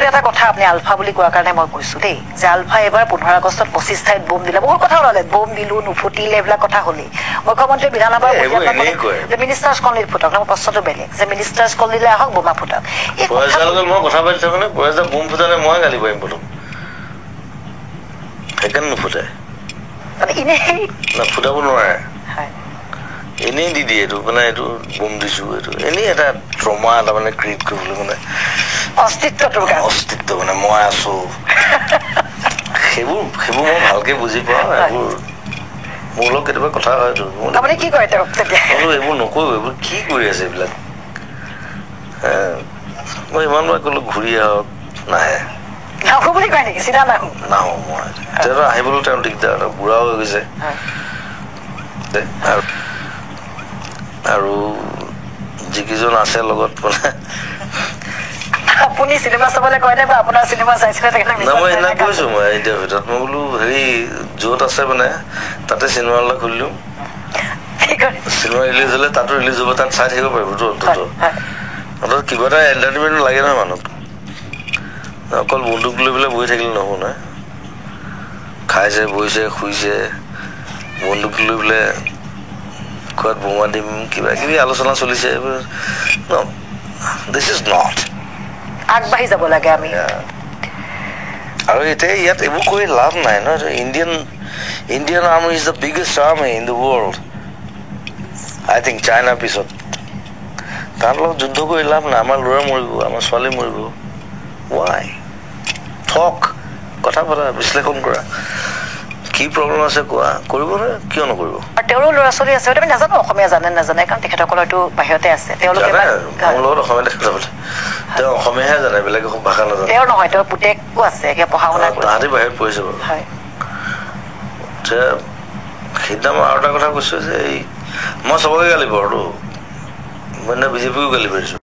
এটা কথা আপনি আলফা বুলি কোৱাৰ কাৰণে মই কৈছো দেই যে আলফা এবাৰ 15 আগষ্টত 25 ঠাইত বোম দিলে বহুত কথা ওলালে বোম দিলো নুফুটিলে এইবিলাক কথা হলি মুখ্যমন্ত্ৰী বিধানসভাৰ মিনিষ্টাৰ্ছ কলনীত ফুটক মোৰ প্ৰশ্নটো বেলেগ যে মিনিষ্টাৰ্ছ কলনীলৈ আহক বোমা ফুটক মই কথা পাতি থাকো নে পইচা বোম ফুটালে মই গালি পাৰিম প্ৰথম সেইকাৰণে নুফুটাই এনেই না ফুটাব নোৱাৰে এনেই দি দিয়ে এইটো মানে এইটো বোম দিছো এইটো এনেই এটা ট্ৰমা এটা মানে ক্ৰিয়েট কৰিবলৈ মানে অস্তিত্ব মানে মই আছো সেইবোৰ মই ভালকে বুজি পাওঁ এইবোৰ মোৰ লগত কেতিয়াবা কথা হয়তো এইবোৰ নকৰিব এইবোৰ কি কৰি আছে এইবিলাক মই ইমানবাৰ ক'লো ঘূৰি আহক নাহে নাহো মই তেওঁ আহিবলৈ তেওঁ দিগদাৰ বুঢ়া হৈ গৈছে আৰু যিকেইজন আছে লগত মানে আপুনি চিনেমা চাবলৈ কয় নে বা আপোনাৰ চিনেমা চাইছিলে মই এনে কৈছো মই এতিয়া ভিতৰত মই বোলো হেৰি য'ত আছে মানে তাতে চিনেমা হল খুলিলো চিনেমা ৰিলিজ হলে তাতো ৰিলিজ হব তাত চাই থাকিব পাৰিব অন্তত কিবা এটা এণ্টাৰটেইনমেণ্ট লাগে নহয় মানুহক অকল বন্দুক লৈ পেলাই বহি থাকিলে নহব নহয় খাইছে বহিছে শুইছে বন্দুক লৈ পেলাই খোৱাত বোমা দিম কিবা কিবি আলোচনা চলিছে দিছ ইজ নট আগবাঢ়ি যাব লাগে আমি আৰু এতিয়া ইয়াত এইবোৰ কৰি লাভ নাই ন Indian army is the biggest army in the world I think চাইনাৰ পিছত তাৰ লগত যুদ্ধ কৰি লাভ নাই আমাৰ ল'ৰা মৰিব আমাৰ ছোৱালী মৰিব ৱাই থক কথা পতা বিশ্লেষণ কৰা কি প্ৰব্লেম আছে কোৱা কৰিব নে কিয় নকৰিব তেওঁৰো ল'ৰা ছোৱালী আছে আমি নাজানো অসমীয়া জানে নাজানে কাৰণ তেখেতসকল হয়তো বাহিৰতে আছে তেওঁলোকে মোৰ লগত অসমীয়াতে কথা পাতে তেওঁ অসমীয়াহে জানে বেলেগ ভাষা নাজানে তেওঁৰ নহয় তেওঁৰ পুতেকো আছে পঢ়া শুনা তাহাঁতি বাহিৰত পঢ়িছে বাৰু সেইদিনা মই আৰু এটা কথা কৈছো যে মই চবকে গালি পাৰোঁতো মই বিজেপিকো গালি পাৰিছো